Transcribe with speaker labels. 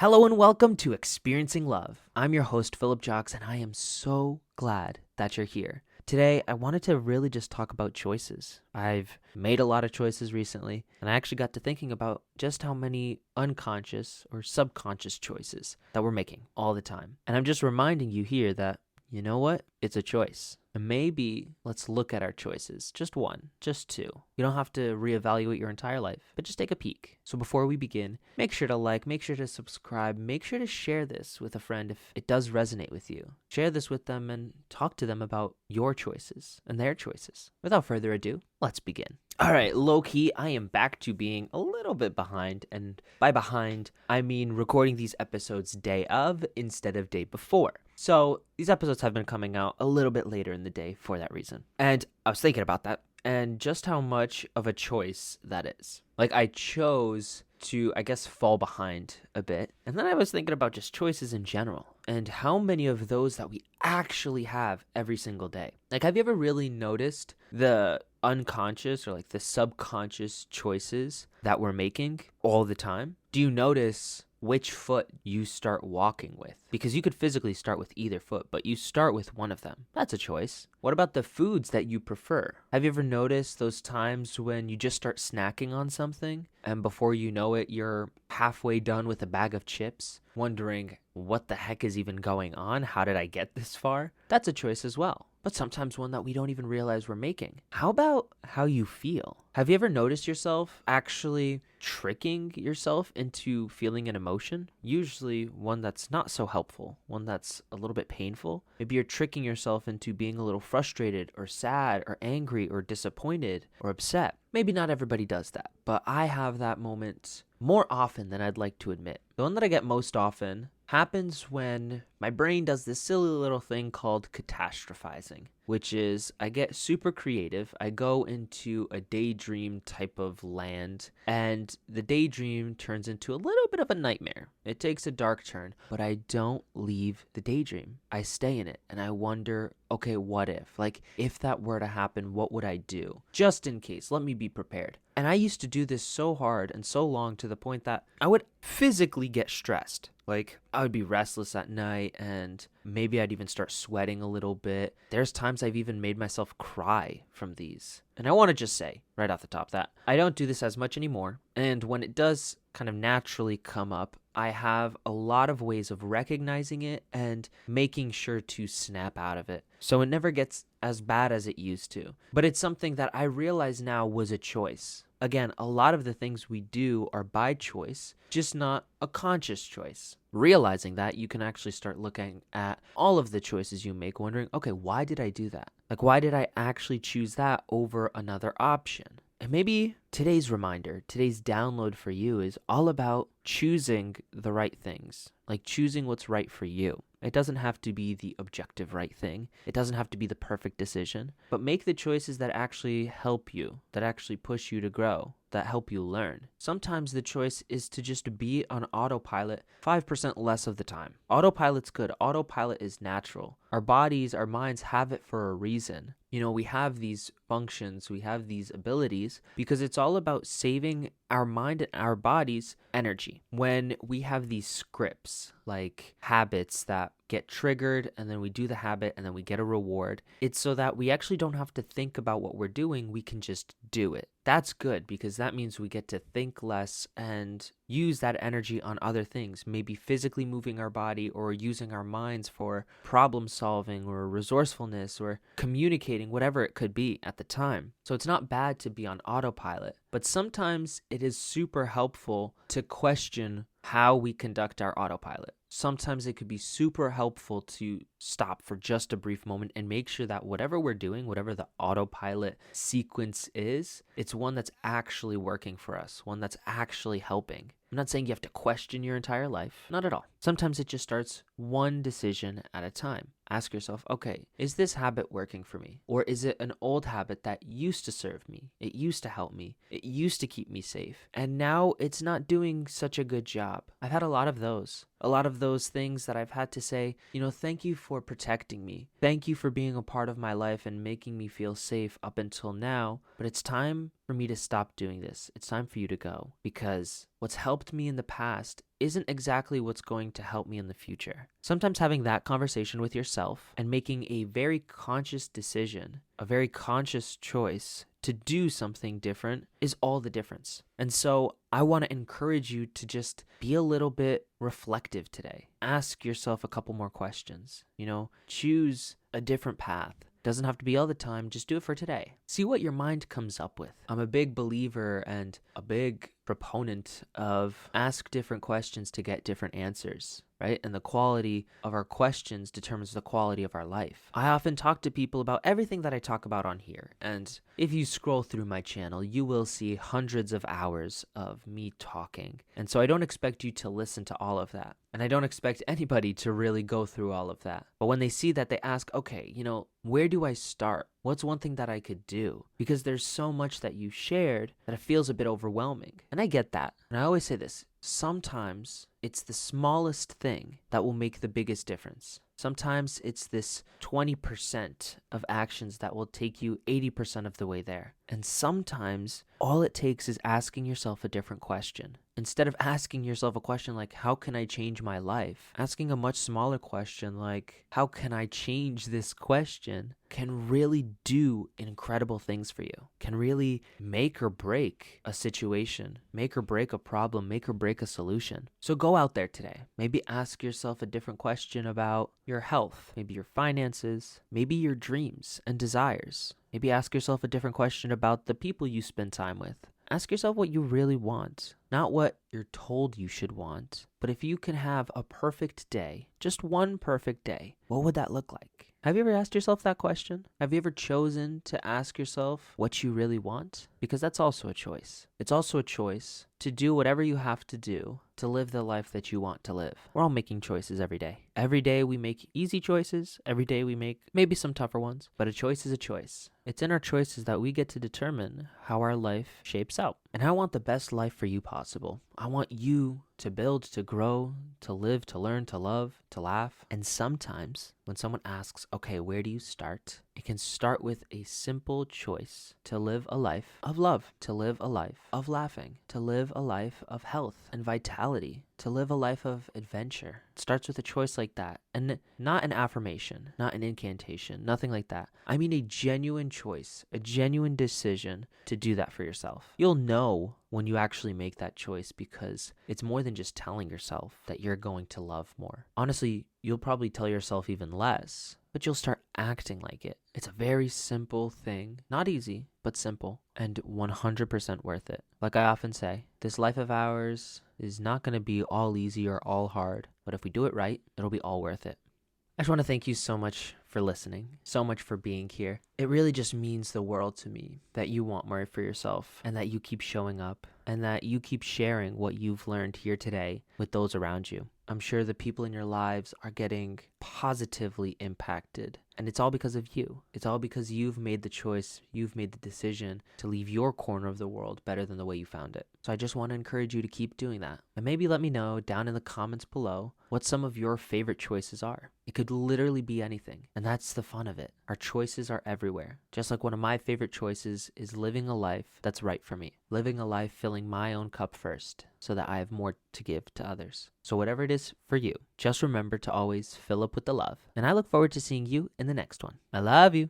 Speaker 1: Hello and welcome to Experiencing Love. I'm your host, Philip Jocks, and I am so glad that you're here. Today, I wanted to really just talk about choices. I've made a lot of choices recently, and I actually got to thinking about just how many unconscious or subconscious choices that we're making all the time. And I'm just reminding you here that, you know what? It's a choice. And maybe let's look at our choices. Just one, just two. You don't have to reevaluate your entire life, but just take a peek. So before we begin, make sure to like, make sure to subscribe, make sure to share this with a friend if it does resonate with you. Share this with them and talk to them about your choices and their choices. Without further ado, let's begin. All right, low key, I am back to being a little bit behind. And by behind, I mean recording these episodes day of instead of day before. So these episodes have been coming out a little bit later in the day for that reason. And I was thinking about that and just how much of a choice that is. Like I chose to, I guess, fall behind a bit. And then I was thinking about just choices in general and how many of those that we actually have every single day. Like, have you ever really noticed the unconscious or like the subconscious choices that we're making all the time? Do you notice which foot you start walking with? Because you could physically start with either foot, but you start with one of them. That's a choice. What about the foods that you prefer? Have you ever noticed those times when you just start snacking on something and before you know it, you're halfway done with a bag of chips, wondering what the heck is even going on? How did I get this far? That's a choice as well, but sometimes one that we don't even realize we're making. How about how you feel? Have you ever noticed yourself actually tricking yourself into feeling an emotion? Usually one that's not so helpful, one that's a little bit painful. Maybe you're tricking yourself into being a little frustrated or sad or angry or disappointed or upset. Maybe not everybody does that, but I have that moment more often than I'd like to admit. The one that I get most often happens when my brain does this silly little thing called catastrophizing, which is I get super creative. I go into a daydream type of land, and the daydream turns into a little bit of a nightmare. It takes a dark turn, but I don't leave the daydream. I stay in it, and I wonder, okay, what if? Like, if that were to happen, what would I do? Just in case, let me be prepared. And I used to do this so hard and so long to the point that I would physically get stressed. Like, I would be restless at night and maybe I'd even start sweating a little bit. There's times I've even made myself cry from these. And I want to just say right off the top that I don't do this as much anymore. And when it does kind of naturally come up, I have a lot of ways of recognizing it and making sure to snap out of it. So it never gets as bad as it used to. But it's something that I realize now was a choice. Again, a lot of the things we do are by choice, just not a conscious choice. Realizing that, you can actually start looking at all of the choices you make, wondering, okay, why did I do that? Like, why did I actually choose that over another option? And maybe today's reminder, today's download for you is all about choosing the right things, like choosing what's right for you. It doesn't have to be the objective right thing. It doesn't have to be the perfect decision, but make the choices that actually help you, that actually push you to grow, that help you learn. Sometimes the choice is to just be on autopilot 5% less of the time. Autopilot's good. Autopilot is natural. Our bodies, our minds have it for a reason. You know, we have these functions, we have these abilities because it's all about saving our mind and our body's energy. When we have these scripts, like habits that get triggered and then we do the habit and then we get a reward, it's so that we actually don't have to think about what we're doing. We can just do it. That's good because that means we get to think less and use that energy on other things, maybe physically moving our body or using our minds for problem solving or resourcefulness or communicating, whatever it could be at the time. So it's not bad to be on autopilot, but sometimes it is super helpful to question how we conduct our autopilot. Sometimes it could be super helpful to stop for just a brief moment and make sure that whatever we're doing, whatever the autopilot sequence is, it's one that's actually working for us, one that's actually helping. I'm not saying you have to question your entire life, not at all. Sometimes it just starts one decision at a time. Ask yourself, okay, is this habit working for me? Or is it an old habit that used to serve me? It used to help me. It used to keep me safe. And now it's not doing such a good job. I've had a lot of those. A lot of those things that I've had to say, thank you for protecting me. Thank you for being a part of my life and making me feel safe up until now. But it's time for me to stop doing this. It's time for you to go, because what's helped me in the past isn't exactly what's going to help me in the future. Sometimes having that conversation with yourself and making a very conscious decision, a very conscious choice to do something different is all the difference. And so I want to encourage you to just be a little bit reflective today. Ask yourself a couple more questions. Choose a different path. Doesn't have to be all the time. Just do it for today. See what your mind comes up with. I'm a big believer and a big proponent of ask different questions to get different answers, right? And the quality of our questions determines the quality of our life. I often talk to people about everything that I talk about on here. And if you scroll through my channel, you will see hundreds of hours of me talking. And so I don't expect you to listen to all of that. And I don't expect anybody to really go through all of that. But when they see that, they ask, okay, where do I start? What's one thing that I could do? Because there's so much that you shared that it feels a bit overwhelming. And I get that. And I always say this, sometimes it's the smallest thing that will make the biggest difference. Sometimes it's this 20% of actions that will take you 80% of the way there. And sometimes all it takes is asking yourself a different question. Instead of asking yourself a question like, how can I change my life? Asking a much smaller question like, how can I change this question can really do incredible things for you, can really make or break a situation, make or break a problem, make or break a solution. So go out there today. Maybe ask yourself a different question about your health, maybe your finances, maybe your dreams and desires. Maybe ask yourself a different question about the people you spend time with. Ask yourself what you really want, not what you're told you should want, but if you can have a perfect day, just one perfect day, what would that look like? Have you ever asked yourself that question? Have you ever chosen to ask yourself what you really want? Because that's also a choice. It's also a choice to do whatever you have to do to live the life that you want to live. We're all making choices every day. Every day we make easy choices. Every day we make maybe some tougher ones, but a choice is a choice. It's in our choices that we get to determine how our life shapes out. And I want the best life for you possible. I want you to build, to grow, to live, to learn, to love, to laugh. And sometimes when someone asks, okay, where do you start? It can start with a simple choice to live a life of love, to live a life of laughing, to live a life of health and vitality, to live a life of adventure. It starts with a choice like that, and not an affirmation, not an incantation, nothing like that. I mean a genuine choice, a genuine decision to do that for yourself. You'll know when you actually make that choice because it's more than just telling yourself that you're going to love more. Honestly, you'll probably tell yourself even less, but you'll start acting like it. It's a very simple thing, not easy, but simple, and 100% worth it. Like I often say, this life of ours is not going to be all easy or all hard, but if we do it right, it'll be all worth it. I just want to thank you so much for listening, so much for being here. It really just means the world to me that you want more for yourself and that you keep showing up and that you keep sharing what you've learned here today with those around you. I'm sure the people in your lives are getting positively impacted. And it's all because of you. It's all because you've made the choice, you've made the decision to leave your corner of the world better than the way you found it. So I just want to encourage you to keep doing that. And maybe let me know down in the comments below what some of your favorite choices are. It could literally be anything. And that's the fun of it. Our choices are everywhere. Just like one of my favorite choices is living a life that's right for me. Living a life filling my own cup first so that I have more to give to others. So whatever it is for you, just remember to always fill up with the love. And I look forward to seeing you in the next one. I love you.